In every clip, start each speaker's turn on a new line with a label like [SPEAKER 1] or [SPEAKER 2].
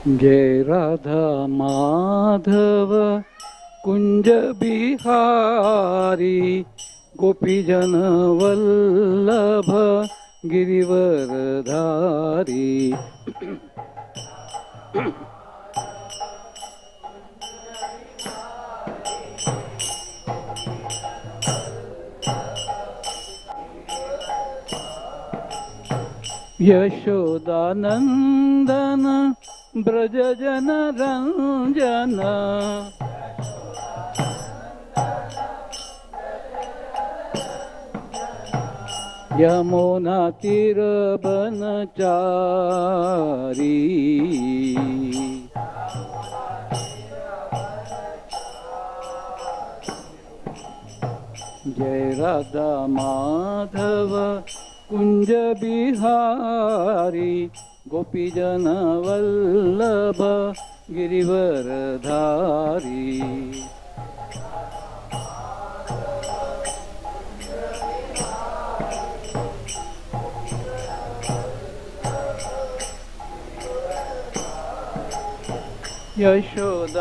[SPEAKER 1] जय राधा माधव कुंज बिहारी गोपीजन वल्लभ गिरिवरधारी। यशोदानंदन ब्रज जन रंजन यमुना तीर बनचारी। जय राधा माधव कुंज बिहारी गोपीजन वल्लभ गिरिवरधारी।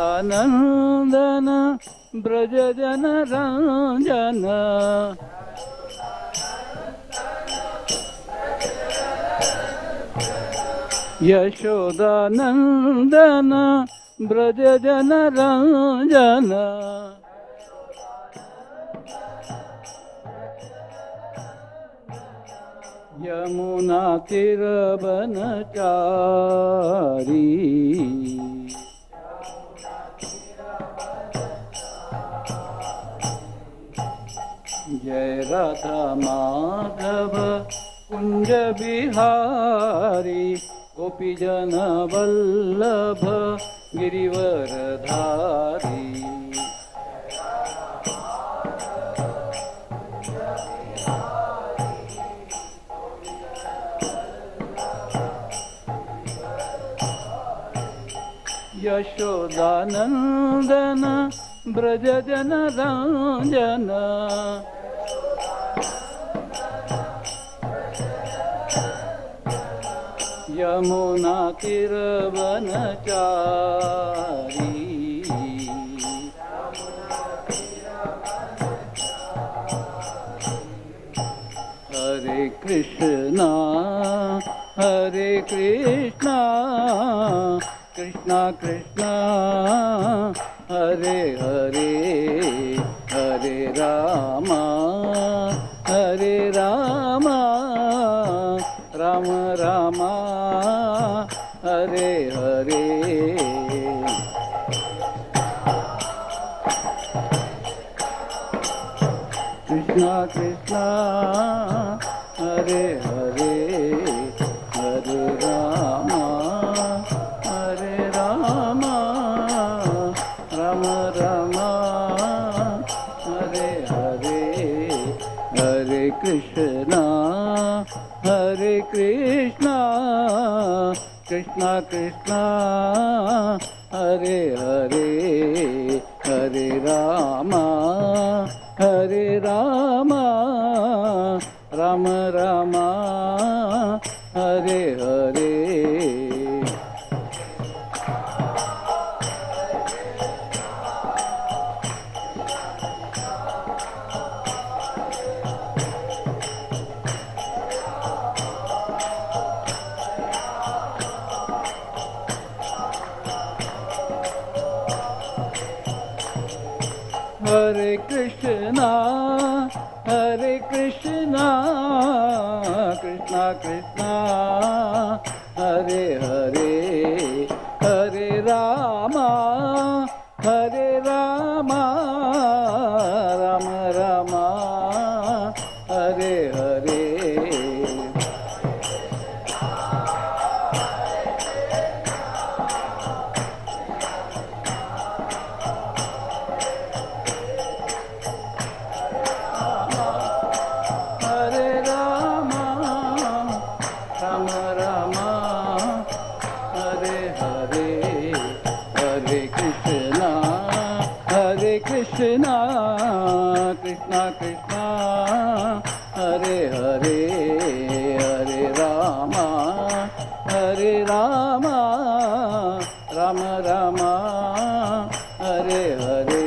[SPEAKER 1] यशोदानंदन ब्रज जन रंजन यशोदानंदन ब्रज जन रंजन यमुना तीर बनचारी। जय राधा माधव कुंज बिहारी गोपीजन वल्लभ गिरिवरधारी। यशोदानंदन ब्रज जन रंजन यमुना तीर बनचारी। हरे कृष्णा कृष्णा कृष्णा हरे हरे हरे रामा राम रामा हरे हरे। कृष्णा कृष्णा हरे हरे हरे रामा राम रामा हरे हरे। हरे कृष्णा कृष्णा कृष्णा हरे हरे हरे रामा राम रामा हरे हरे। हरे Krishna Krishna Krishna Hare Hare Hare Rama Ram Rama Hare Hare. Ram Rama, Hare Hare.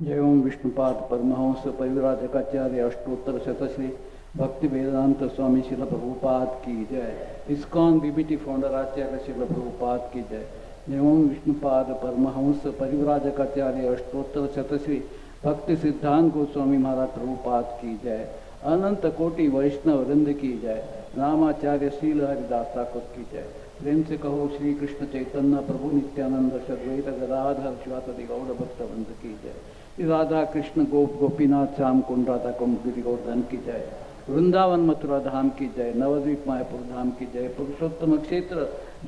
[SPEAKER 1] जय ओम विष्णुपाद परमहंस परिव्राजकाचार्य अष्टोत्तर शतश्री भक्ति वेदांत स्वामी श्रील प्रभुपाद की जय। इस्कॉन बीबीटी फाउंडर आचार्य श्रील प्रभुपाद की जय। जय ओम विष्णुपाद परमहंस परिव्राजकाचार्य अष्टोत्तर शतश्री भक्ति सिद्धांत गोस्वामी महाराज प्रभुपाद की जय। अनंत कोटि वैष्णव वृंद की जय। रामाचार्य शील हरिदास ठाकुर की जय। प्रेम से कहो श्री कृष्ण चैतन्य प्रभु नित्यानंद सद्वैत गदाधर शिवासदि गौड़ भक्त वृंद की जय। राधा कृष्ण गोपीनाथ श्याम कुंड राधा कुंड गिरि गोवर्धन की जय। वृंदावन मथुरा धाम की जय। नवद्वीप मायापुर धाम की जय। पुरुषोत्तम क्षेत्र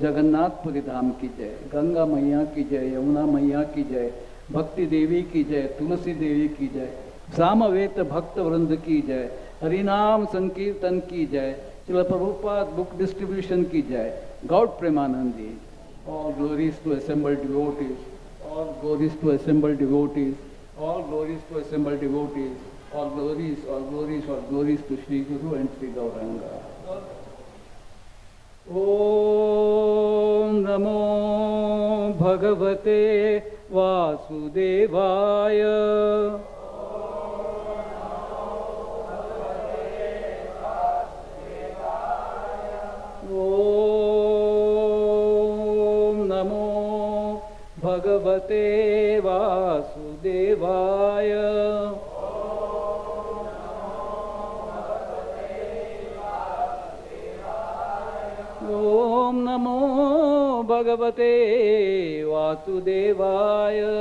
[SPEAKER 1] जगन्नाथपुरी धाम की जय। गंगा मैया की जय। यमुना मैया की जय। भक्ति देवी की जय। तुलसी देवी की जय। सामवेद भक्त वृंद की जय। हरिनाम संकीर्तन की जय। श्रील प्रभुपाद बुक डिस्ट्रीब्यूशन की जय। गौड़ प्रेमानंद जी। All glories to assembled devotees. All glories to assembled devotees. All glories to assembled devotees. All glories, all glories, all glories to Sri Guru and Sri Gauranga. Om Namo Bhagavate Vasudevaya. Om Namo Bhagavate Vasudevaya. Om Namo Bhagavate Vasudevaya.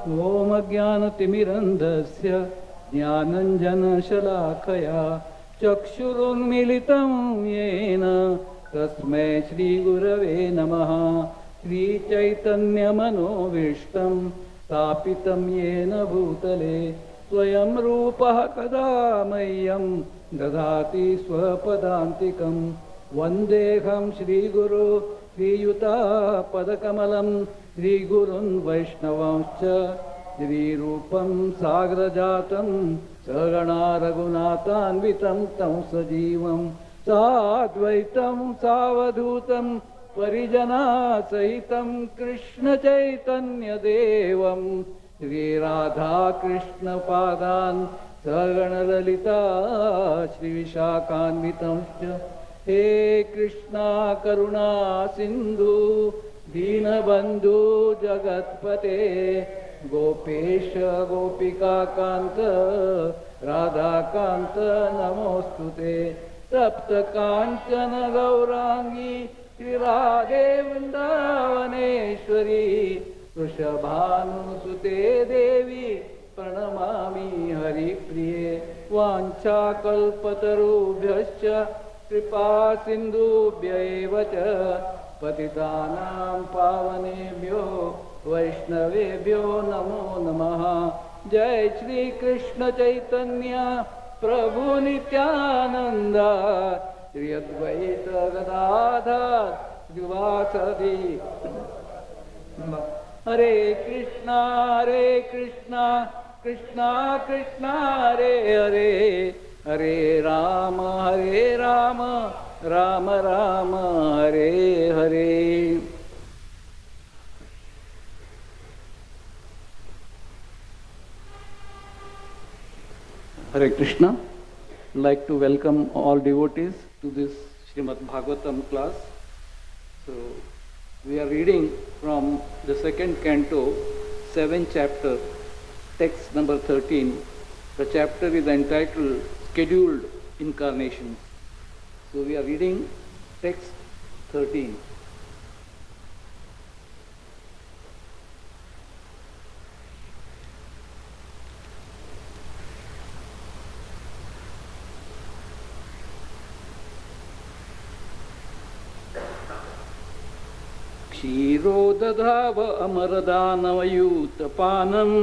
[SPEAKER 1] Om Ajnanatimirandhasya Jnananjanashalakaya चक्षुरुन्मीलितं येन तस्मै श्रीगुरवे नमः। श्रीचैतन्यमनोभीष्टं स्थापितं येन भूतले स्वयं रूपः कदा मह्यं ददाति स्वपदान्तिकं। वन्देऽहं श्रीगुरो श्रीयुतापदकमलं श्रीगुरुन् वैष्णवांश्च श्रीरूपं साग्रजातं सगणा रघुनाथान्वितं तं सजीवं साद्वैतं सावधूतं परिजनासहितं कृष्णचैतन्यदेवं श्रीराधाकृष्णपादान् सगणललिता श्रीविशाखान्वितंश्च। हे कृष्णा करुणा सिन्धु दीनबन्धु जगत्पते गोपेश गोपिकान्त राधाकान्त नमोऽस्तुते। तप्त काञ्चन गौरांगी श्रीराधे वृन्दावनेश्वरी वृषभानुसुते देवी प्रणमामि हरिप्रिये। वाञ्छाकल्पतरुभ्यश्च कृपा सिन्धुभ्य एव च पतितानां पावनेभ्यो वैष्णवेभ्यो नमो नमः। जय श्री कृष्ण चैतन्य प्रभु नित्यानंद श्री अद्वैत गदाधर श्रीवासदि। हरे कृष्णा कृष्णा कृष्णा हरे हरे, हरे Ram Ram Ram Hare Hare. Hare Krishna. I'd like to welcome all devotees to this Srimad Bhagavatam class. So, we are reading from the second canto, 7th chapter, text number 13. The chapter is entitled Scheduled Incarnations. So, we are reading text 13. क्षीरो दधाव अमरदानवयूतपानम्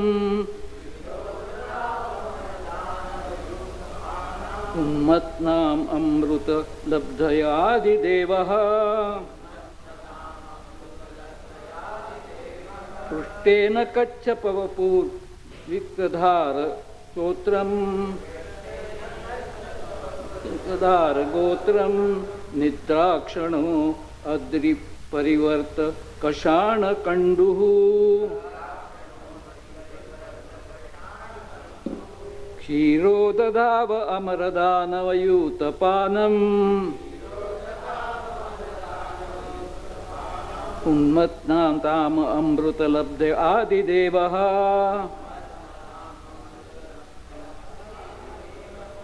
[SPEAKER 1] उन्मत्नाम् अमृत लब्धयादिदेवः पृष्ठेन कच्छपवपूर्विक्तधार गोत्रम् निद्राक्षणो अद्रिपरिवर्त कषाणकण्डुः क्षीरो दधाव अमरदानवयूतपानम् उन्मत्नां ताम अमृतलब्धे आदिदेवः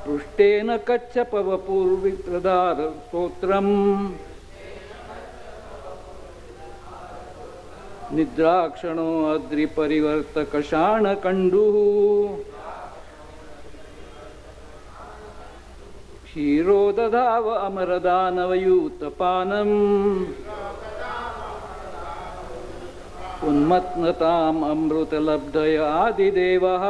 [SPEAKER 1] पृष्ठेन कच्छपवपूर्विप्रदार स्तोत्रम् निद्राक्षणो अद्रिपरिवर्तकषाणकण्डुः क्षीरो दधाव अमरदानवयूतपानम् उन्मत्नताम् अमृतलब्धय आदिदेवः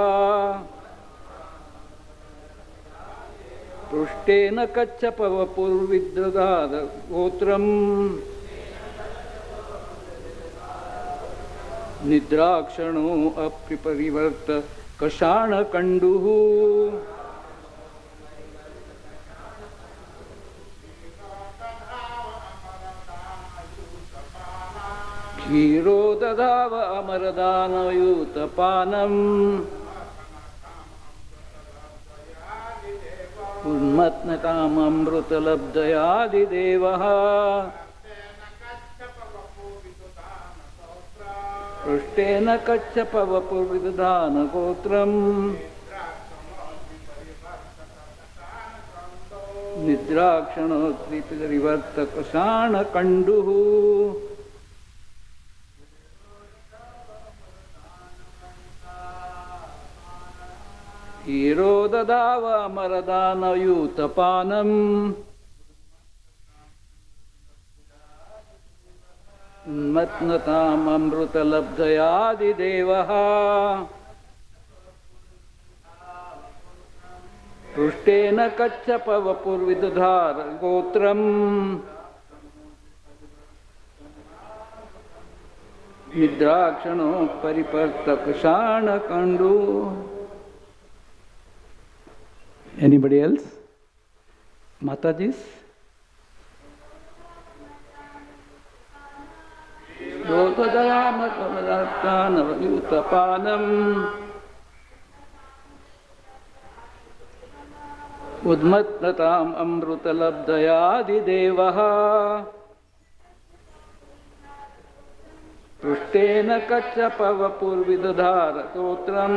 [SPEAKER 1] पृष्ठेन कच्छपवपूर्विद्रदार गोत्रम् निद्राक्षणो अप्रिपरिवर्त कषाणकण्डुः क्षीरो दधाव अमरदानवयूतपानम् उन्मत्नताम् अमृतलब्धयादिदेवः पृष्ठेन कच्छपवपूर्विदधान गोत्रम् निद्राक्षणोत्रिपरिवर्तकषाणकण्डुः क्षीरो दधाव अमरदानवयूतपानम् उन्मत्नताम् अमृतलब्धयादिदेवः पृष्ठेन कच्छपवपूर्विदधार गोत्रम् निद्राक्षणो परिपर्तकषाणकण्डुः. Anybody else? Mataji's? Dotadaramakamadhartanavayutapanam Udmatnatam amrutalabdayadidevaha Prushtena kachapavapurvidadhara totram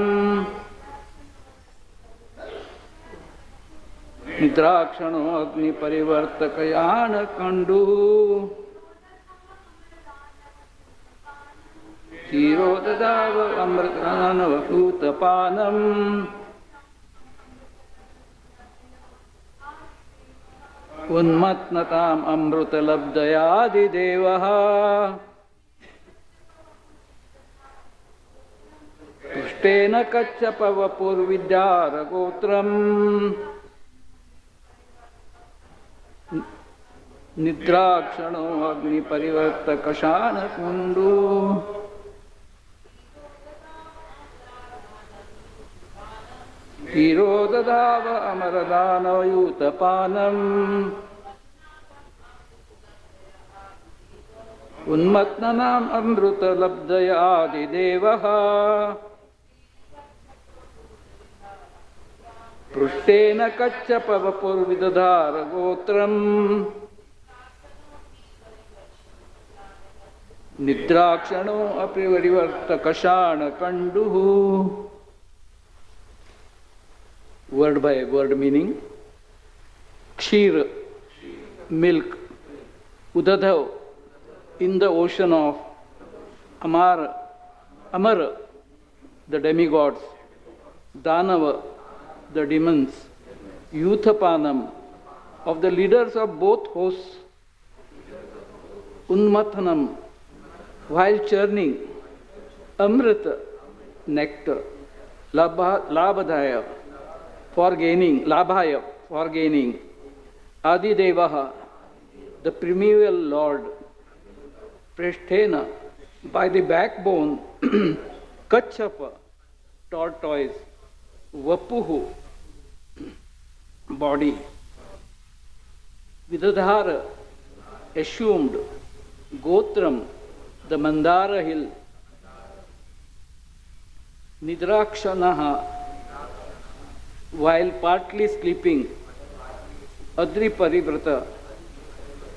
[SPEAKER 1] निद्राक्षणो अग्निपरिवर्तकयानकण्डुः क्षीरो दधाव अमृतानवयूतपानम् उन्मत्नताम् अमृतलब्धयादिदेवः पृष्ठेन कच्छपवपूर्विद्यार गोत्रम् निद्राक्षणो अग्निपरिवर्तकषाणकण्डुः क्षीरो दधाव अमरदानवयूतपानम् उन्मत्ननाम् अमृतलब्धयादिदेवः पृष्ठेन कच्छपवपूर्विदधार गोत्रम् निद्राक्षणो अपरिवर्तकषाणकण्डुः. Word by word meaning. Kshir, milk. Udadhav, in the ocean of Amar, the demigods. Danava, the demons. Yuthapanam, of the leaders of both hosts. Unmathanam, while churning Amrita nectar, Labhadaya, for gaining, Labhaya, for gaining, Adidevaha, the primeval Lord, Prasthena, by the backbone, Kachapa, tortoise, Vapuhu, body, Vidadhara, assumed, Gotram, the Mandara hill, Nidrakshanaha, while partly sleeping, Adri Parivrata,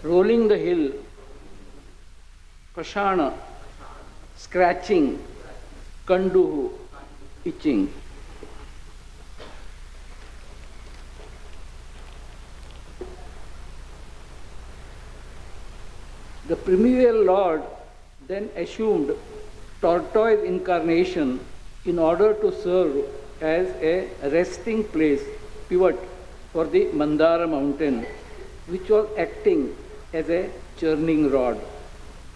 [SPEAKER 1] rolling the hill, Pashana, scratching, Kanduhu, itching. The primeval Lord then assumed tortoise incarnation in order to serve as a resting place, pivot for the Mandara mountain, which was acting as a churning rod.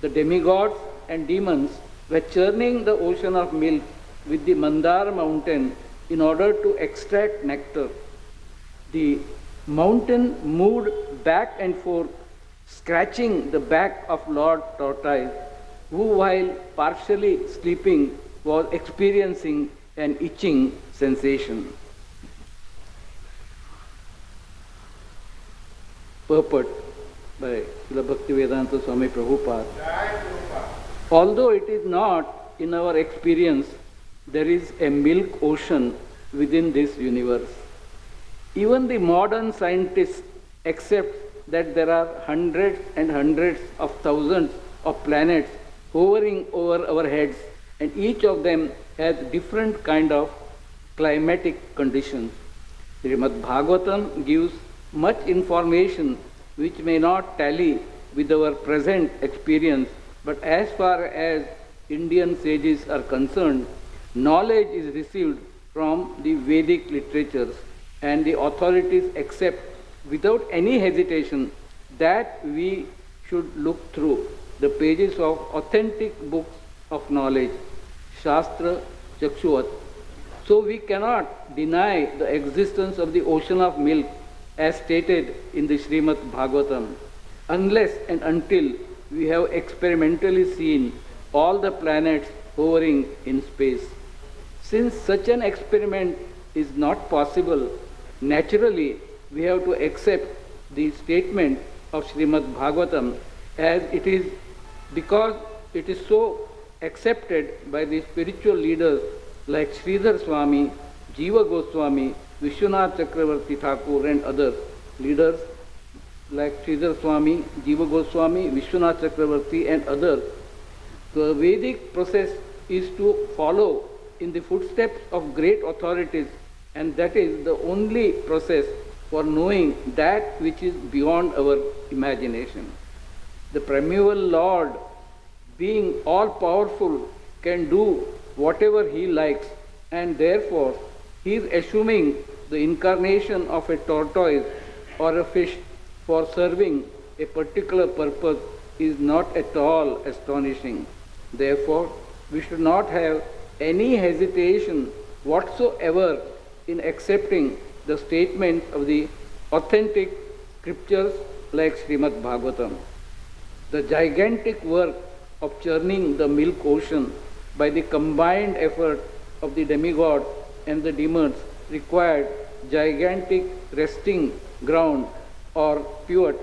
[SPEAKER 1] The demigods and demons were churning the ocean of milk with the Mandara mountain in order to extract nectar. The mountain moved back and forth, scratching the back of Lord Tortoise, who while partially sleeping was experiencing an itching sensation. Purport by Srila Bhaktivedanta Swami Prabhupada. Although it is not in our experience, there is a milk ocean within this universe. Even the modern scientists accept that there are hundreds and hundreds of thousands of planets hovering over our heads, and each of them has different kind of climatic conditions. Srimad Bhagavatam gives much information which may not tally with our present experience, but as far as Indian sages are concerned, knowledge is received from the Vedic literatures, and the authorities accept without any hesitation that we should look through the pages of authentic books of knowledge, Shastra Chakshuvat. So we cannot deny the existence of the ocean of milk as stated in the Srimad Bhagavatam, unless and until we have experimentally seen all the planets hovering in space. Since such an experiment is not possible, naturally we have to accept the statement of Srimad Bhagavatam as it is, because it is so accepted by the spiritual leaders like Sridhar Swami, Jiva Goswami, Vishwanath Chakravarti Thakur and other leaders like Sridhar Swami, Jiva Goswami, Vishwanath Chakravarti and others. The Vedic process is to follow in the footsteps of great authorities, and that is the only process for knowing that which is beyond our imagination. The primeval Lord, being all-powerful, can do whatever he likes, and therefore he is assuming the incarnation of a tortoise or a fish for serving a particular purpose is not at all astonishing. Therefore, we should not have any hesitation whatsoever in accepting the statements of the authentic scriptures like Srimad Bhagavatam. The gigantic work of churning the milk ocean by the combined effort of the demigods and the demons required gigantic resting ground or pivot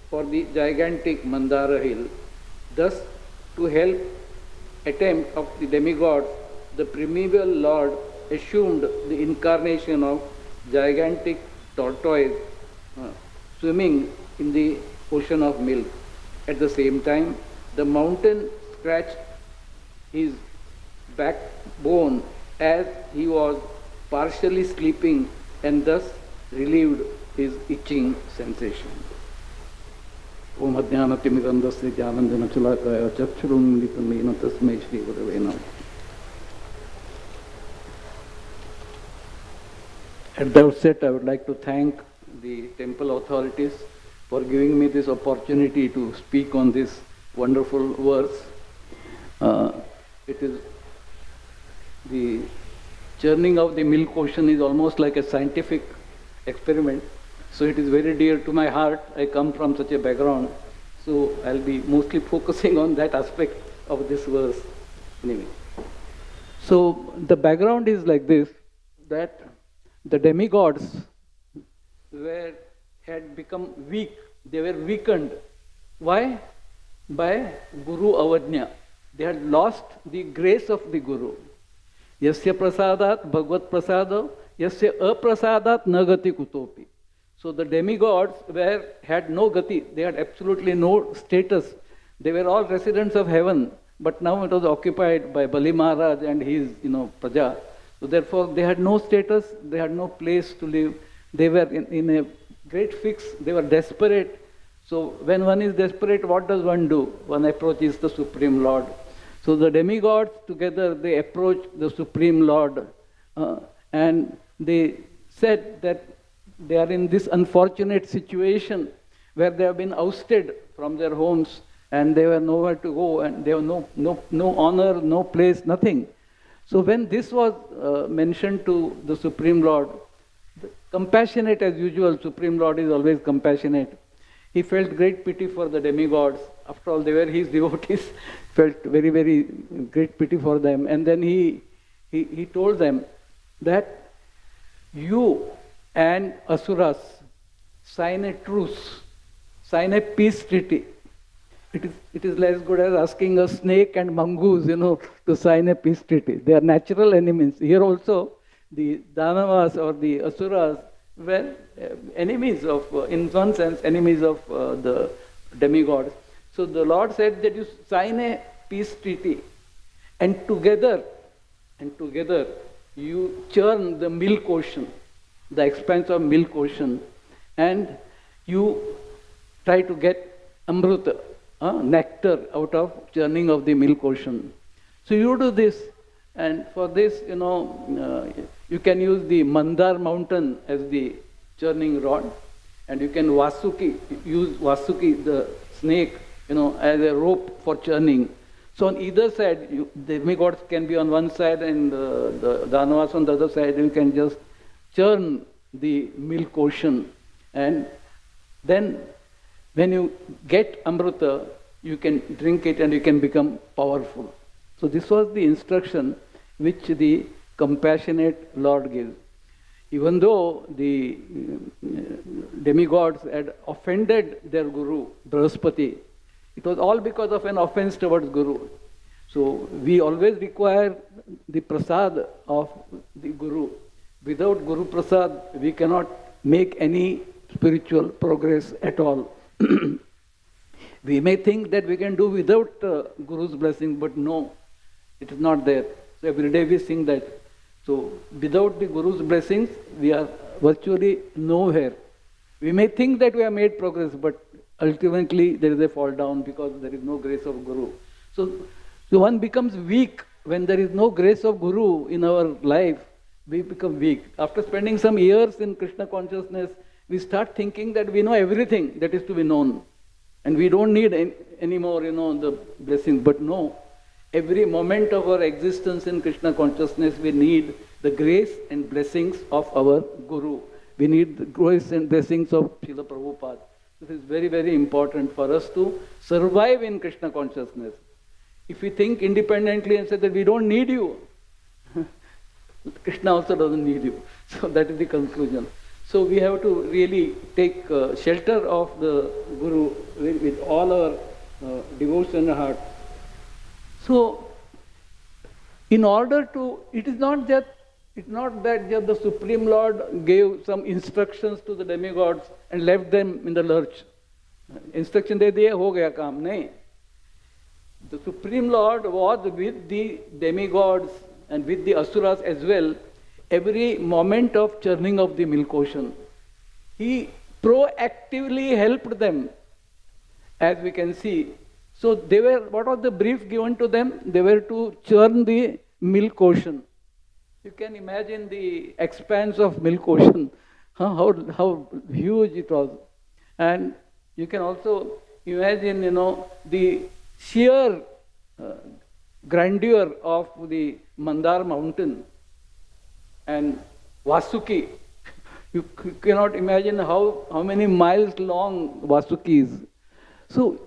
[SPEAKER 1] for the gigantic Mandara hill. Thus, to help attempt of the demigods, the primeval Lord assumed the incarnation of gigantic tortoise swimming in the ocean of milk. At the same time, the mountain scratched his backbone as he was partially sleeping and thus relieved his itching sensation. Om Adhyanatimidandasya Jnanandana Chalakaya Chakshurunlitamena Tasmai Shri Gurave Namaha. At the outset, I would like to thank the temple authorities for giving me this opportunity to speak on this wonderful verse. It is the churning of the milk ocean is almost like a scientific experiment. So it is very dear to my heart. I come from such a background. So I'll be mostly focusing on that aspect of this verse. Anyway. So the background is like this, that the demigods had become weak. They were weakened. Why? By Guru Avajna. They had lost the grace of the Guru. Yasya prasadat bhagavad prasada, yasya aprasadat nagati kutopi. So the demigods had no gati. They had absolutely no status. They were all residents of heaven. But now it was occupied by Bali Maharaj and his, praja. So therefore they had no status. They had no place to live. They were in a great fix. They were desperate. So when one is desperate, what does one do? One approaches the Supreme Lord. So the demigods together, they approached the Supreme Lord and they said that they are in this unfortunate situation where they have been ousted from their homes and they were nowhere to go and they have no honor, no place, nothing. So when this was mentioned to the Supreme Lord, compassionate as usual, Supreme Lord is always compassionate. He felt great pity for the demigods. After all, they were his devotees. Felt very, very great pity for them. And then he told them that you and Asuras sign a truce, sign a peace treaty. It is less good as asking a snake and mongoose, to sign a peace treaty. They are natural enemies. Here also, the Danavas or the Asuras were enemies of, in one sense, enemies of the demigods. So the Lord said that you sign a peace treaty and together you churn the milk ocean, the expanse of milk ocean, and you try to get amruta, nectar out of churning of the milk ocean. So you do this, and for this, you can use the Mandar mountain as the churning rod, and you can use Vasuki, the snake, as a rope for churning. So on either side, the demigods can be on one side and the Danavas on the other side. You can just churn the milk ocean. And then when you get Amrita, you can drink it and you can become powerful. So this was the instruction which the compassionate Lord gives. Even though the demigods had offended their Guru, Brahaspati, it was all because of an offense towards Guru. So we always require the prasad of the Guru. Without Guru Prasad, we cannot make any spiritual progress at all. We may think that we can do without Guru's blessing, but no, it is not there. So every day we sing that. So without the Guru's blessings, we are virtually nowhere. We may think that we have made progress, but ultimately there is a fall down because there is no grace of Guru. So one becomes weak when there is no grace of Guru in our life. We become weak. After spending some years in Krishna consciousness, we start thinking that we know everything that is to be known. And we don't need any more, the blessings. But no, every moment of our existence in Krishna consciousness, we need the grace and blessings of our Guru. We need the grace and blessings of Srila Prabhupada. This is very, very important for us to survive in Krishna consciousness. If we think independently and say that we don't need you, Krishna also doesn't need you. So that is the conclusion. So we have to really take shelter of the Guru with all our devotion and heart. So, in order to, it is not that just the Supreme Lord gave some instructions to the demigods and left them in the lurch. Instruction de diye, ho gaya kaam. Nahin. The Supreme Lord was with the demigods and with the asuras as well, every moment of churning of the milk ocean. He proactively helped them, as we can see. So what was the brief given to them? They were to churn the milk ocean. You can imagine the expanse of milk ocean, how huge it was. And you can also imagine, the sheer grandeur of the Mandar mountain and Vasuki. You cannot imagine how many miles long Vasuki is. So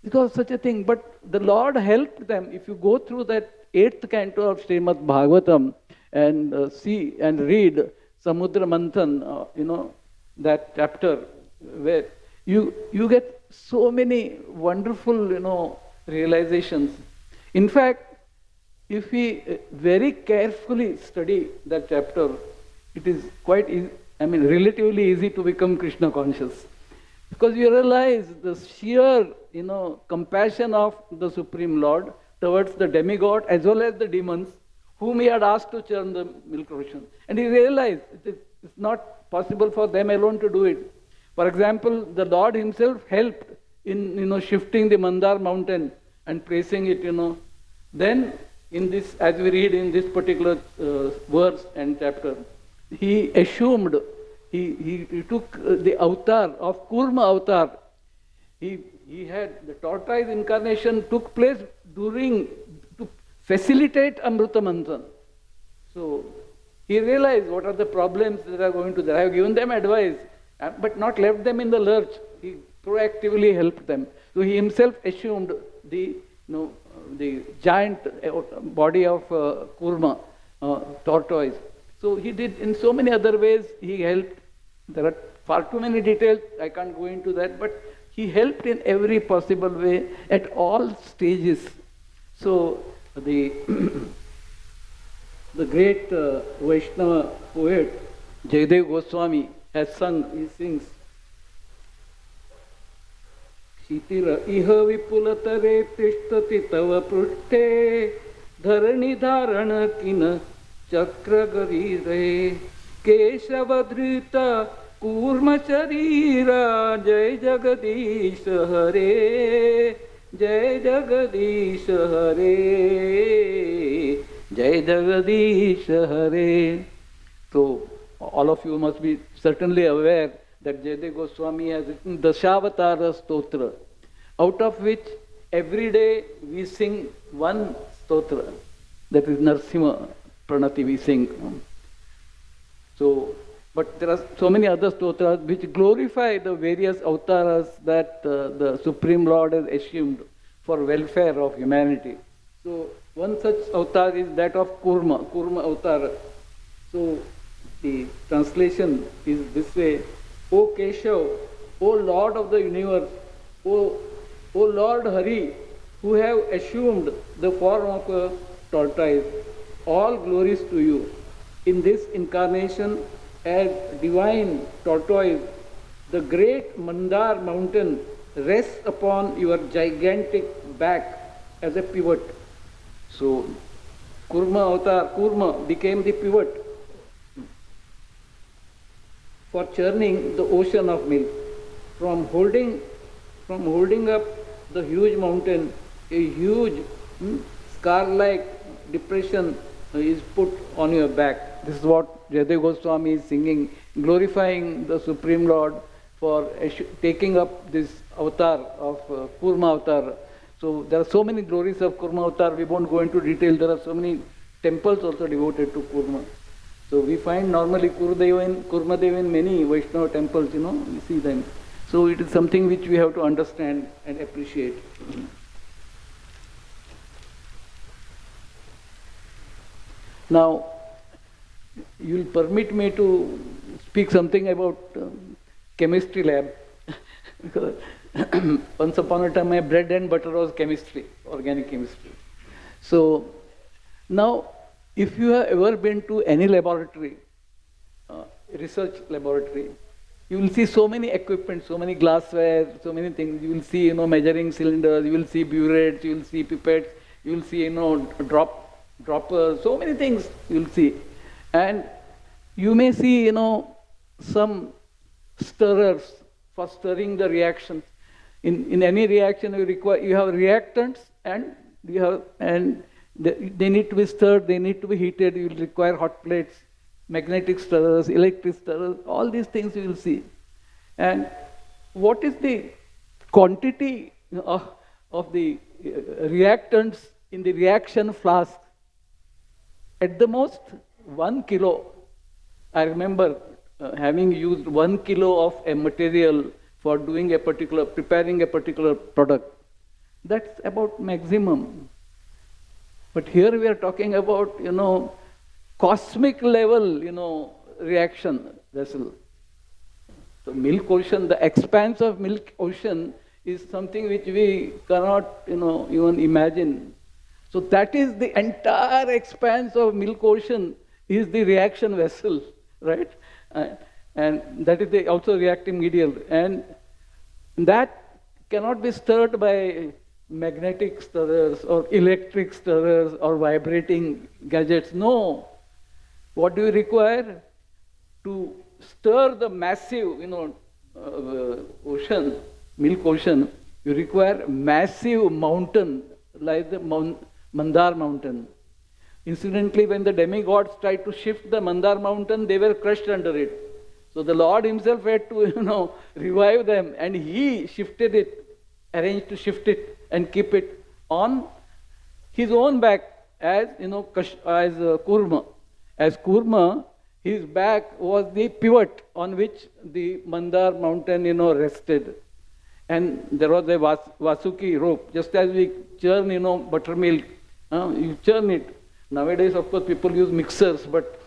[SPEAKER 1] it was such a thing, but the Lord helped them. If you go through that 8th canto of Srimad Bhagavatam and see and read Samudra Manthan, that chapter where you get so many wonderful, realizations. In fact, if we very carefully study that chapter, it is quite easy, relatively easy to become Krishna conscious. Because you realize the sheer, compassion of the Supreme Lord towards the demigod as well as the demons whom he had asked to churn the milk ocean. And he realized it's not possible for them alone to do it. For example, the Lord himself helped in, shifting the Mandar mountain and placing it, Then, in this, as we read in this particular verse and chapter, he assumed, he took the avatar of Kurma avatar. He had the tortoise incarnation took place to facilitate Amrita Manthan. So he realized what are the problems that are going to there. I have given them advice, but not left them in the lurch. He proactively helped them. So he himself assumed the giant body of Kurma, tortoise. So he did in so many other ways, he helped. There are far too many details, I can't go into that, but he helped in every possible way at all stages. So the great Vaishnava poet Jayadev Goswami has sung, he sings, Shitira iha vipulatare tishtati tava prushte dharani dharana kina chakra garire keshavadhrita kurma sharira jai jagadish hare jai jagadish hare jai jagadish hare. So all of you must be certainly aware that Jayadev Goswami has written Dashavatara Stotra, out of which every day we sing one stotra, that is Narsimha Pranati we sing. So, but there are so many other stotras which glorify the various avatars that the Supreme Lord has assumed for welfare of humanity. So one such avatar is that of Kurma avatar. So the translation is this way: O Keshav, O Lord of the universe, O Lord Hari, who have assumed the form of a tortoise, all glories to you. In this incarnation as divine tortoise, the great Mandar mountain rests upon your gigantic back as a pivot. So Kurma avatar, Kurma became the pivot for churning the ocean of milk. From holding up the huge mountain, a huge scar-like depression is put on your back. This is what Jayadev Goswami is singing, glorifying the Supreme Lord for taking up this avatar of Kurma avatar. So there are so many glories of Kurma avatar, we won't go into detail. There are so many temples also devoted to Kurma. So we find normally Kurmadev in many Vaishnava temples, we see them. So it is something which we have to understand and appreciate. Now, you will permit me to speak something about chemistry lab. Because once upon a time my bread and butter was chemistry, organic chemistry. So now, if you have ever been to any laboratory, research laboratory, you will see so many equipment, so many glassware, so many things. You will see, measuring cylinders, you will see burettes, you will see pipettes, you will see, droppers, so many things you will see. And you may see, some stirrers for stirring the reactions. In any reaction you have reactants and they need to be stirred, they need to be heated, you will require hot plates, magnetic stirrers, electric stirrers, all these things you will see. And what is the quantity of the reactants in the reaction flask, at the most 1 kilo. I remember having used 1 kilo of a material for doing a particular, preparing a particular product. That's about maximum. But here we are talking about, cosmic level, reaction vessel. So milk ocean, the expanse of milk ocean is something which we cannot, even imagine. So that is the entire expanse of milk ocean is the reaction vessel, right? And that is also reacting medium. And that cannot be stirred by magnetic stirrers or electric stirrers or vibrating gadgets. No. What do you require? To stir the massive, ocean, milk ocean, you require massive mountain like the Mandar mountain. Incidentally, when the demigods tried to shift the Mandar mountain, they were crushed under it. So the Lord himself had to, revive them, and he shifted it, arranged to shift it and keep it on his own back as, as Kurma. As Kurma, his back was the pivot on which the Mandar mountain, rested. And there was a Vasuki rope, just as we churn, buttermilk, you churn it. Nowadays, of course, people use mixers, but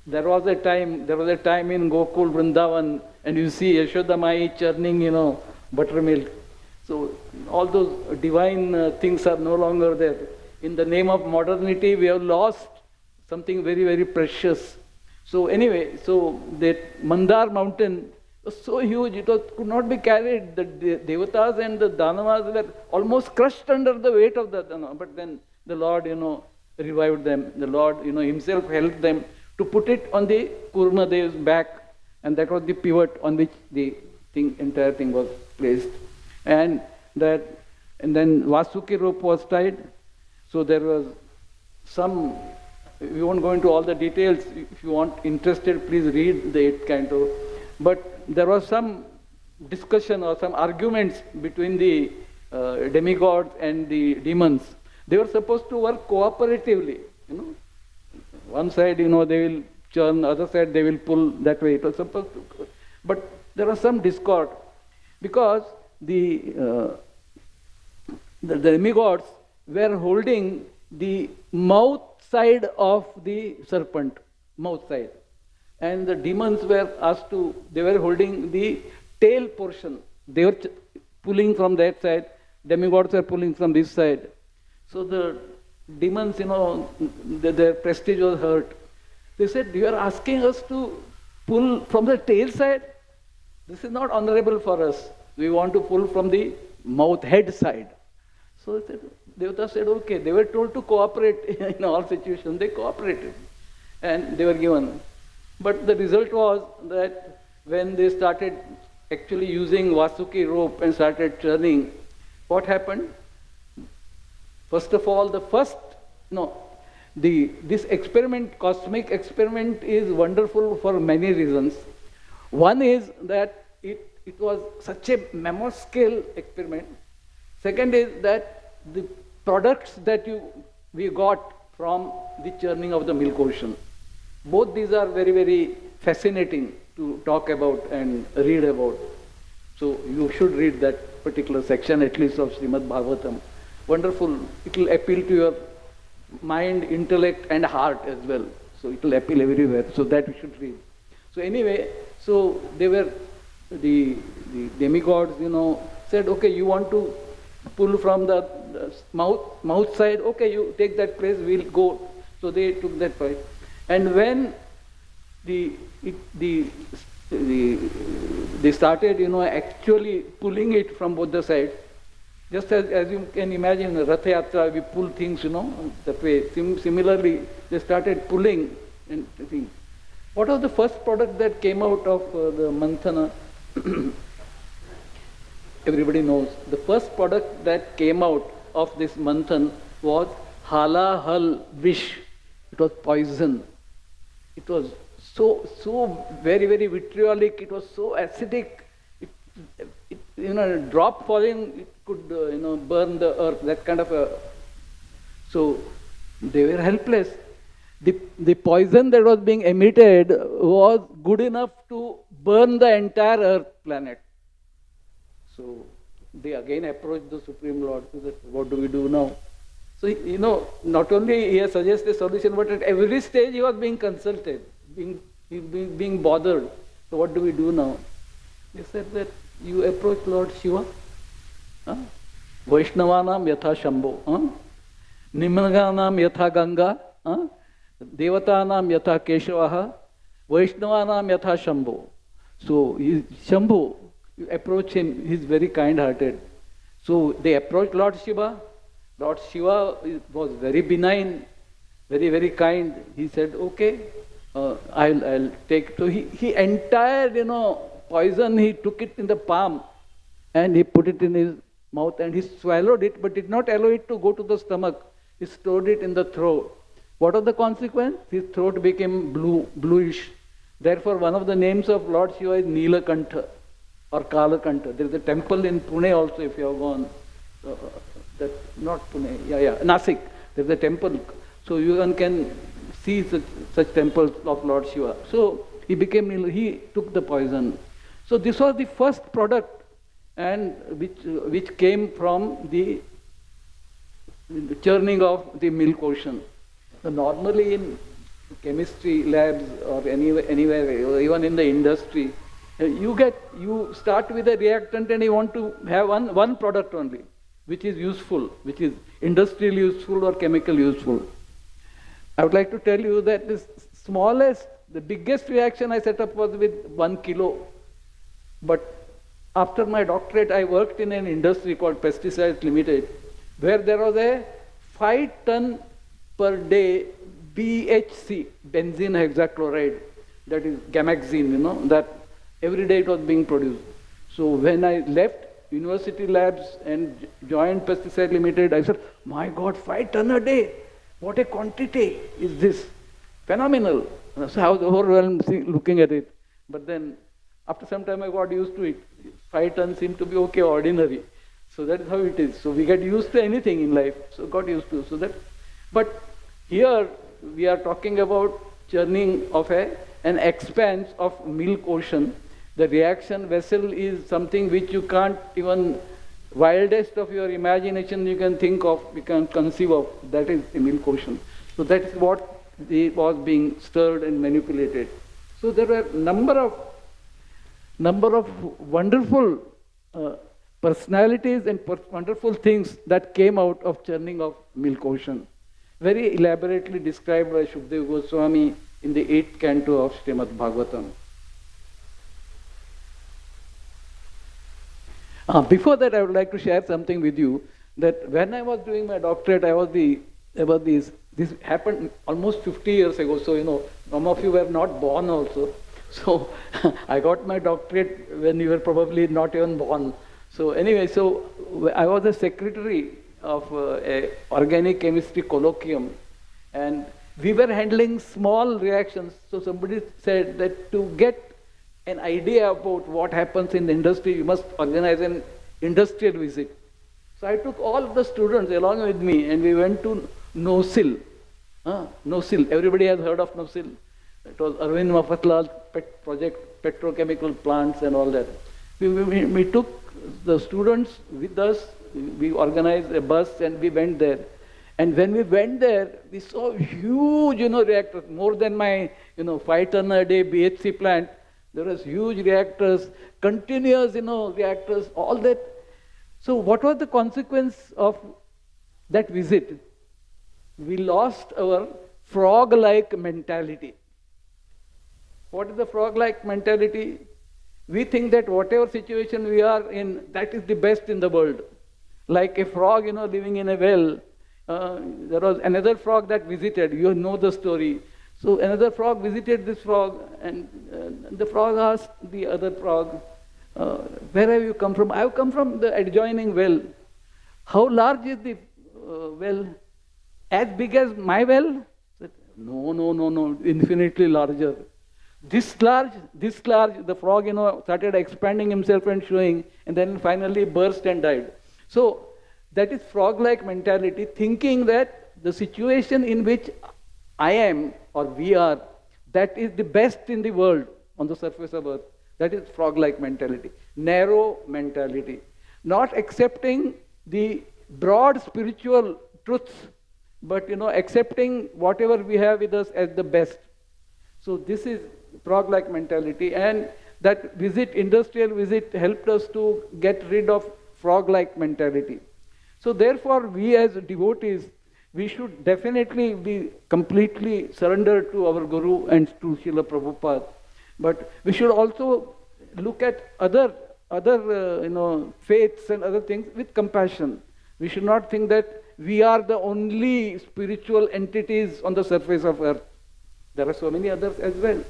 [SPEAKER 1] there was a time in Gokul, Vrindavan, and you see Yashoda Mai churning, buttermilk. So all those divine things are no longer there. In the name of modernity, we have lost something very, very precious. So anyway, so that Mandar mountain was so huge, it could not be carried. The Devatas and the Danavas were almost crushed under the weight of that. But then the Lord, revived them. The Lord, himself helped them to put it on the Kurma Dev's back. And that was the pivot on which the entire thing was placed. And then Vasuki rope was tied. So there was some, we won't go into all the details. If you want interested, please read the 8th canto. But there was some discussion or some arguments between the demigods and the demons. They were supposed to work cooperatively. One side, they will churn, other side they will pull that way. It was supposed to. But there was some discord because the demigods were holding the mouth side of the serpent, mouth side. And the demons were asked to, they were holding the tail portion. They were pulling from that side, demigods were pulling from this side. So the demons, their prestige was hurt. They said, you are asking us to pull from the tail side? This is not honorable for us. We want to pull from the mouth, head side. So Devata said, okay. They were told to cooperate in all situations. They cooperated. And they were given. But the result was that when they started actually using Vasuki rope and started churning, what happened? First of all, this experiment, cosmic experiment, is wonderful for many reasons. One is that it was such a mammoth-scale experiment. Second is that the products that we got from the churning of the milk ocean. Both these are very, very fascinating to talk about and read about. So you should read that particular section, at least of Srimad Bhagavatam. Wonderful. It will appeal to your mind, intellect, and heart as well. So it will appeal everywhere. So that we should read. So anyway, so they were, the demigods, said, okay, you want to pull from the mouth side, okay, you take that place, we'll go. So they took that place. And when they started, actually pulling it from both the sides, just as you can imagine, Theatstra, we pull things, that way. Similarly, they started pulling and things. What was the first product that came out of the Manthana? Everybody knows. The first product that came out of this Manthan was halahal vish. It was poison. It was so very, very vitriolic. It was so acidic. A drop falling, it could, burn the earth. That kind of a. So they were helpless. The poison that was being emitted was good enough to burn the entire Earth planet. So they again approached the Supreme Lord. So that, what do we do now? So, not only he has suggested a solution, but at every stage he was being consulted, being bothered. So what do we do now? He said that you approach Lord Shiva. Vaishnavanam yatha Shambho. Nimnaganam yatha Ganga. Devatanam yatha Keshavaha. Vaishnavanam yatha Shambho. So Shambho, you approach him, he is very kind-hearted. So they approached Lord Shiva. Lord Shiva was very benign, very, very kind. He said, okay, I'll take. So he entire, poison, he took it in the palm and he put it in his mouth and he swallowed it, but did not allow it to go to the stomach. He stored it in the throat. What was the consequence? His throat became bluish. Therefore, one of the names of Lord Shiva is Neelakantha or Kalakantha. There is a temple in Pune also, if you have gone. Not Pune, Nasik. There is a temple. So you can see such temples of Lord Shiva. So he took the poison. So this was the first product, and which came from the churning of the milk ocean. So normally in chemistry labs or anywhere, even in the industry, you start with a reactant and you want to have one product only, which is useful, which is industrial useful or chemical useful. I would like to tell you that the biggest reaction I set up was with 1 kilo. But after my doctorate, I worked in an industry called Pesticides Limited, where there was a 5 ton per day BHC, benzene hexachloride, that is gamaxine, that every day it was being produced. So when I left university labs and joined Pesticide Limited, I said, my God, 5 ton a day. What a quantity is this. Phenomenal. So I was overwhelmed looking at it. But then after some time I got used to it. 5 tons seemed to be okay, ordinary. So that is how it is. So we get used to anything in life. So got used to. But here we are talking about churning of an expanse of milk ocean. The reaction vessel is something which you can't even, wildest of your imagination you can think of, you can conceive of. That is the milk ocean. So that is what was being stirred and manipulated. So there were number of wonderful personalities and wonderful things that came out of churning of milk ocean. Very elaborately described by Shukdev Goswami in the 8th canto of Srimad Bhagavatam. Before that, I would like to share something with you, that when I was doing my doctorate, this happened almost 50 years ago, so some of you were not born also. So I got my doctorate when you were probably not even born. So anyway, so I was a secretary of a organic chemistry colloquium, and we were handling small reactions. So somebody said that to get an idea about what happens in the industry, you must organize an industrial visit. So I took all the students along with me and we went to NOSIL. NOSIL, everybody has heard of NOSIL. It was Arvind Mafatlal's pet project, petrochemical plants and all that. We took the students with us, we organized a bus and we went there. And when we went there, we saw huge, reactors, more than my, 5 ton a day BHC plant. There was huge reactors, continuous, reactors, all that. So what was the consequence of that visit? We lost our frog-like mentality. What is the frog-like mentality? We think that whatever situation we are in, that is the best in the world. Like a frog, living in a well. There was another frog that visited, you know the story. So another frog visited this frog, and the frog asked the other frog, where have you come from? I have come from the adjoining well. How large is the well? As big as my well? Said, no, infinitely larger. This large, the frog, started expanding himself and showing, and then finally burst and died. So that is frog-like mentality, thinking that the situation in which I am or we are, that is the best in the world on the surface of earth. That is frog-like mentality, narrow mentality, not accepting the broad spiritual truths, but accepting whatever we have with us as the best. So this is frog-like mentality, and that industrial visit helped us to get rid of frog-like mentality. So therefore, we as devotees, we should definitely be completely surrendered to our Guru and to Srila Prabhupada. But we should also look at other faiths and other things with compassion. We should not think that we are the only spiritual entities on the surface of earth. There are so many others as well.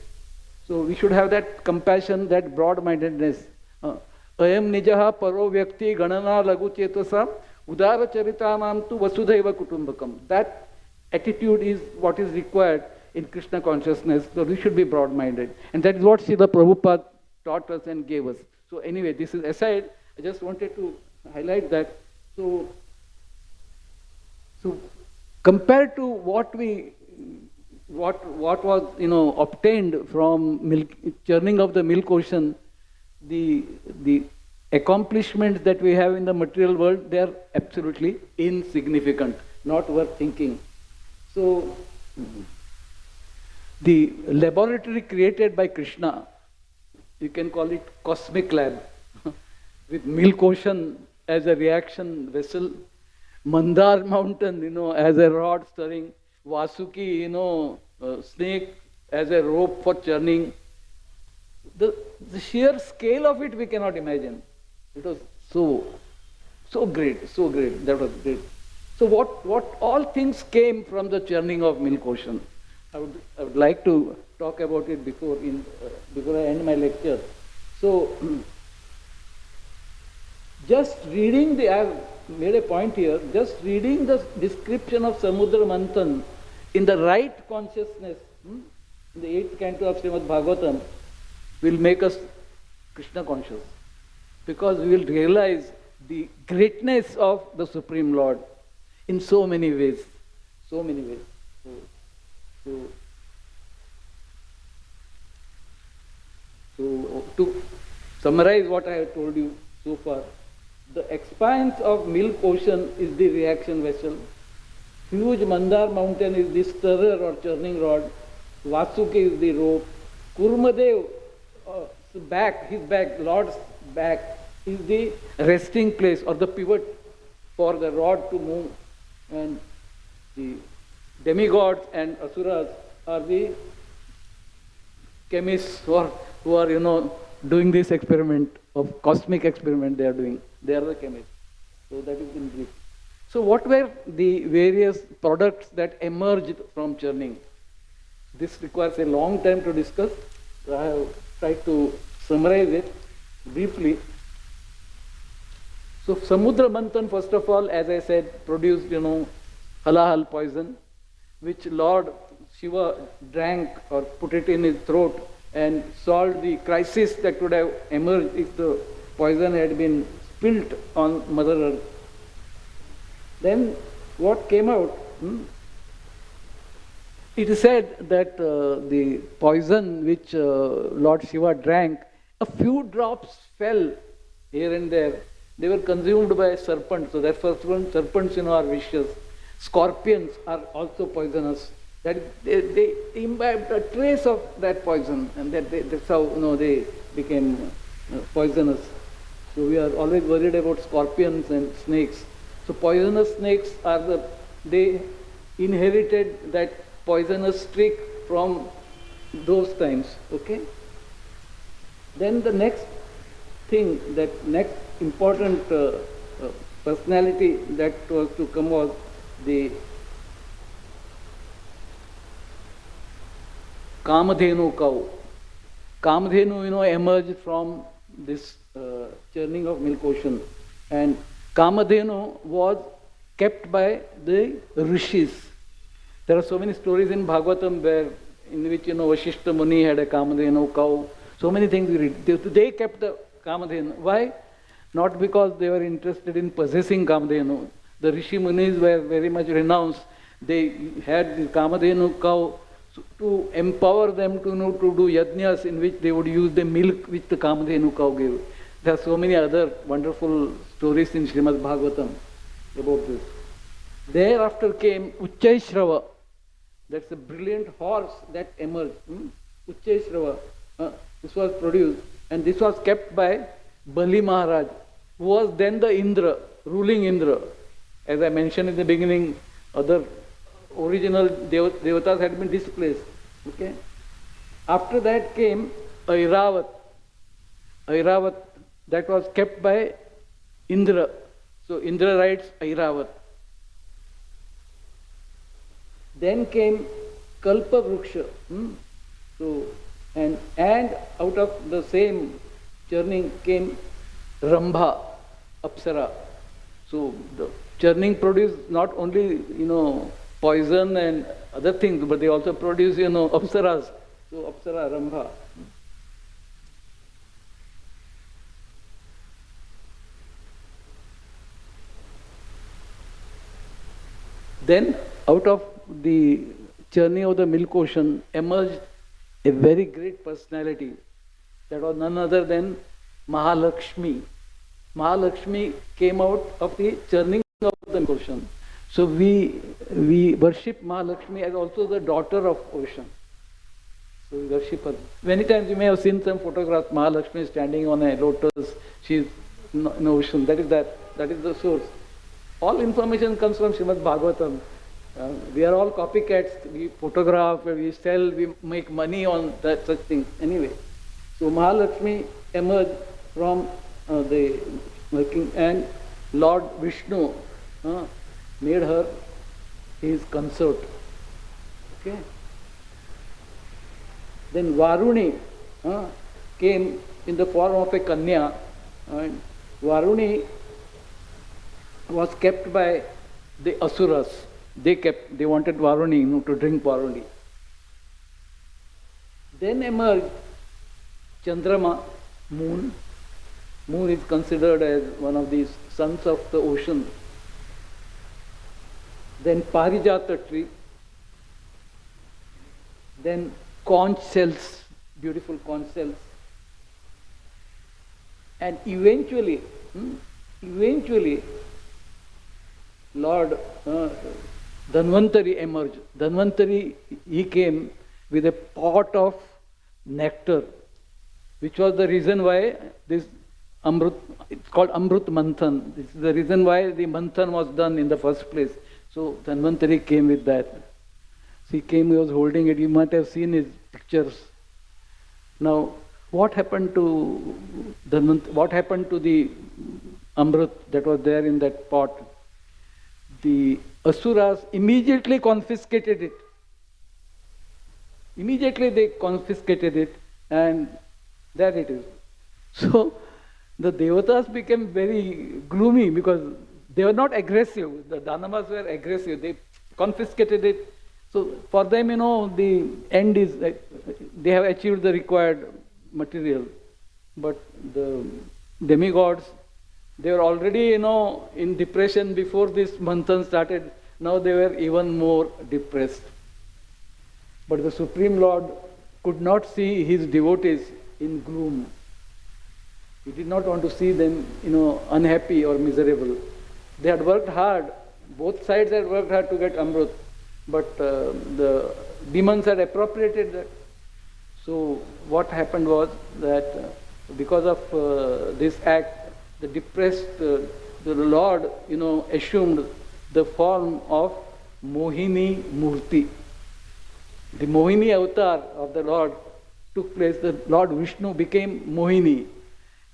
[SPEAKER 1] So we should have that compassion, that broad-mindedness. Ayam nijaha paro vyakti ganana lagu chetasam udara charitanam tu vasudhaiva kutumbakam. That attitude is what is required in Krishna consciousness. So we should be broad-minded. And that is what Srila Prabhupada taught us and gave us. So anyway, this is aside. I just wanted to highlight that. So compared to what was obtained from churning of the milk ocean, the accomplishments that we have in the material world, they are absolutely insignificant, not worth thinking. So the laboratory created by Krishna, you can call it cosmic lab, with milk ocean as a reaction vessel, Mandar mountain, as a rod stirring, Vasuki, snake as a rope for churning. The sheer scale of it we cannot imagine. It was so great, so great. That was great. So what all things came from the churning of milk ocean? I would like to talk about it before I end my lecture. So just reading I have made a point here, just reading the description of Samudra Manthan in the right consciousness, in the 8th canto of Srimad Bhagavatam, will make us Krishna conscious. Because we will realize the greatness of the Supreme Lord in so many ways. So many ways. So to summarize what I have told you so far, the expanse of milk ocean is the reaction vessel. Huge Mandar mountain is the stirrer or churning rod. Vasuki is the rope. Kurmadev, his back, Lord's back, is the resting place or the pivot for the rod to move. And the demigods and asuras are the chemists who are doing this experiment of cosmic experiment they are doing. They are the chemists. So that is in brief. So what were the various products that emerged from churning? This requires a long time to discuss. So I have tried to summarize it briefly. So Samudra Manthan, first of all, as I said, produced, halahal poison, which Lord Shiva drank or put it in his throat and solved the crisis that would have emerged if the poison had been spilt on Mother Earth. Then what came out? It is said that the poison which Lord Shiva drank, a few drops fell here and there. They were consumed by serpents. So that first one, serpents are vicious. Scorpions are also poisonous. That they imbibed a trace of that poison, and that's how they became poisonous. So we are always worried about scorpions and snakes. So poisonous snakes they inherited that poisonous streak from those times. Okay. Then the next thing, that next important personality that was to come was the Kamadhenu cow. Kamadhenu, emerged from this churning of milk ocean, and Kamadhenu was kept by the rishis. There are so many stories in Bhagavatam in which Vashishta Muni had a Kamadhenu cow. So many things we read. They kept the Kamadhenu. Why? Not because they were interested in possessing Kamadhenu. The Rishi Munis were very much renounced. They had the Kamadhenu cow to empower them to, to do yajnas in which they would use the milk which the Kamadhenu cow gave. There are so many other wonderful stories in Srimad Bhagavatam about this. Thereafter came Uchchaishrava. That's a brilliant horse that emerged. Uchchaishrava. This was produced, and this was kept by Bali Maharaj, who was then the Indra, ruling Indra. As I mentioned in the beginning, other original devatas had been displaced. Okay. After that came Airavat. Airavat, that was kept by Indra. So Indra rides Airavat. Then came Kalpa Vruksha. So, and out of the same churning came Rambha, Apsara. So the churning produced not only, poison and other things, but they also produce, Apsaras. So Apsara, Rambha. Then out of the churning of the milk ocean emerged a very great personality. That was none other than Mahalakshmi. Mahalakshmi came out of the churning of the ocean. So we worship Mahalakshmi as also the daughter of ocean. So we worship her. Many times you may have seen some photographs, Mahalakshmi standing on a lotus, she is in the ocean. That is the source. All information comes from Srimad Bhagavatam. We are all copycats. We photograph, we sell, we make money on that such things. Anyway, so Mahalakshmi emerged from the working, and Lord Vishnu made her his consort. Okay. Then Waruni came in the form of a Kanya, and Waruni was kept by the Asuras. They wanted Waruni, to drink Waruni. Then emerged Chandrama, moon. Moon is considered as one of these sons of the ocean. Then Parijata tree. Then conch shells, beautiful conch shells. And eventually, Lord Dhanvantari emerged. Dhanvantari, he came with a pot of nectar, which was the reason why this Amrut, it's called Amrut Manthan. This is the reason why the Manthan was done in the first place. So Dhanvantari came with that. So he came, he was holding it. You might have seen his pictures. Now, what happened to the Amrut that was there in that pot? The Asuras immediately confiscated it. Immediately they confiscated it, and there it is. So the Devatas became very gloomy because they were not aggressive. The Danamas were aggressive. They confiscated it. So for them, the end is, they have achieved the required material. But the demigods, they were already, in depression before this Manthan started. Now they were even more depressed. But the Supreme Lord could not see his devotees in gloom. He did not want to see them, unhappy or miserable. They had worked hard. Both sides had worked hard to get Amrut. But the demons had appropriated that. So what happened was that because of this act, the depressed, the Lord, assumed the form of Mohini Murti. The Mohini avatar of the Lord took place. The Lord Vishnu became Mohini.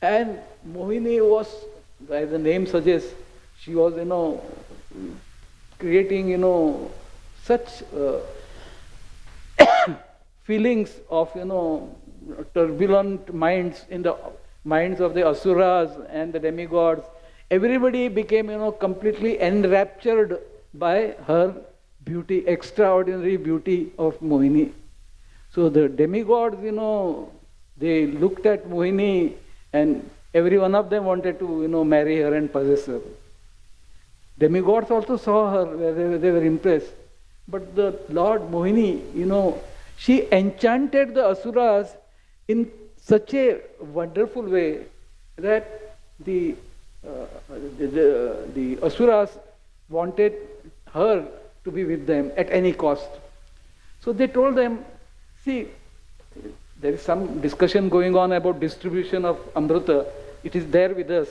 [SPEAKER 1] And Mohini was, as the name suggests, she was, creating, such feelings of, turbulent minds in the minds of the Asuras and the demigods. Everybody became, completely enraptured by her beauty, extraordinary beauty of Mohini. So the demigods, they looked at Mohini and every one of them wanted to, marry her and possess her. Demigods also saw her, they were impressed. But the Lord Mohini, she enchanted the Asuras in such a wonderful way that the Asuras wanted her to be with them at any cost. So they told them, see, there is some discussion going on about distribution of Amrita. It is there with us.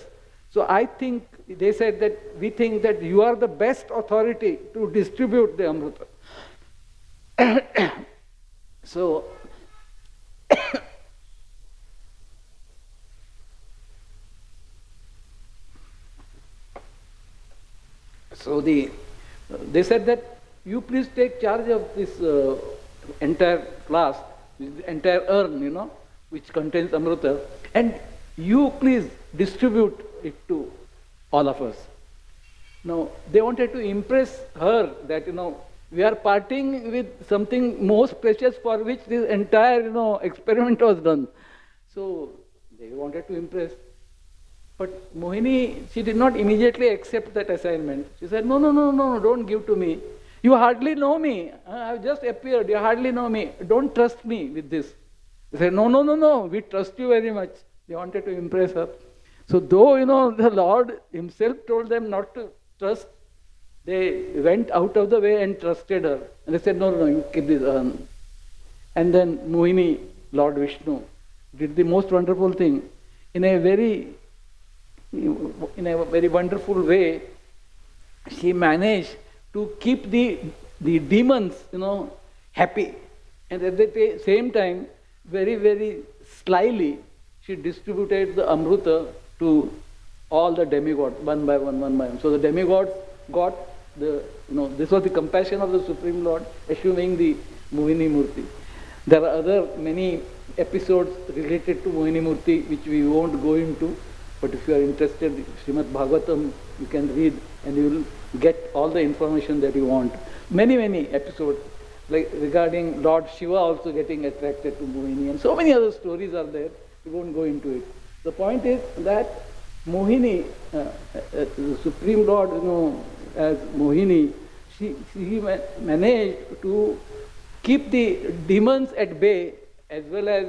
[SPEAKER 1] So I think, they said that we think that you are the best authority to distribute the Amrita. So, they said that you please take charge of this entire flask, this entire urn, which contains Amrita, and you please distribute it to all of us. Now, they wanted to impress her that, we are parting with something most precious for which this entire, experiment was done. So, they wanted to impress. But Mohini, she did not immediately accept that assignment. She said, no, don't give to me. You hardly know me. I have just appeared. You hardly know me. Don't trust me with this. They said, no, we trust you very much. They wanted to impress her. So though, the Lord himself told them not to trust, they went out of the way and trusted her. And they said, no, you keep this urn. And then Mohini, Lord Vishnu, did the most wonderful thing. In a very wonderful way, she managed to keep the demons, happy. And at the same time, very, very slyly, she distributed the Amrita to all the demigods, one by one. So the demigods got this was the compassion of the Supreme Lord, assuming the Mohini Murti. There are many episodes related to Mohini Murti, which we won't go into. But if you are interested, Srimad Bhagavatam, you can read and you will get all the information that you want. Many episodes, like regarding Lord Shiva also getting attracted to Mohini, and so many other stories are there. We won't go into it. The point is that Mohini, the Supreme Lord, as Mohini, she managed to keep the demons at bay, as well as,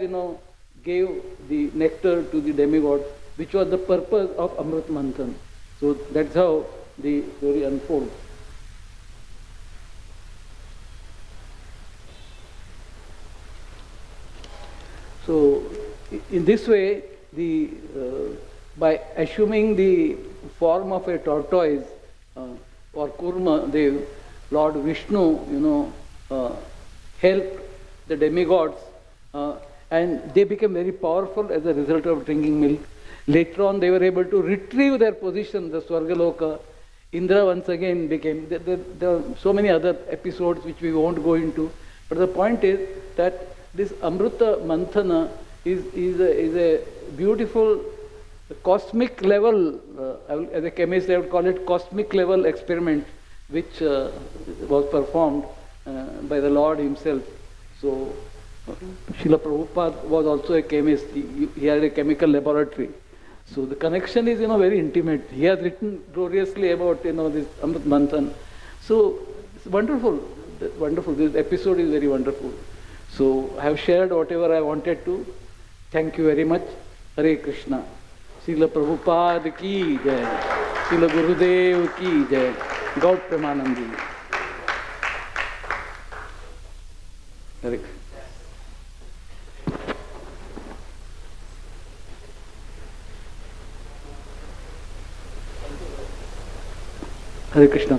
[SPEAKER 1] gave the nectar to the demigods, which was the purpose of Amrit Manthan. So that's how the story unfolds. So in this way, by assuming the form of a tortoise or Kurma, the Lord Vishnu, helped the demigods, and they became very powerful as a result of drinking milk. Later on, they were able to retrieve their position, the Swargaloka. Indra once again became, there are so many other episodes which we won't go into. But the point is that this Amrita Manthana is a beautiful cosmic level, as a chemist I would call it cosmic level experiment, which was performed by the Lord himself. So Srila Prabhupada was also a chemist. He had a chemical laboratory. So the connection is, very intimate. He has written gloriously about, this Amrit Manthan. So it's wonderful. This episode is very wonderful. So I have shared whatever I wanted to. Thank you very much. Hare Krishna. Srila Prabhupada ki jai. Srila Gurudev ki jai. Gaur Premanandi. Hare Krishna. Hare Krishna.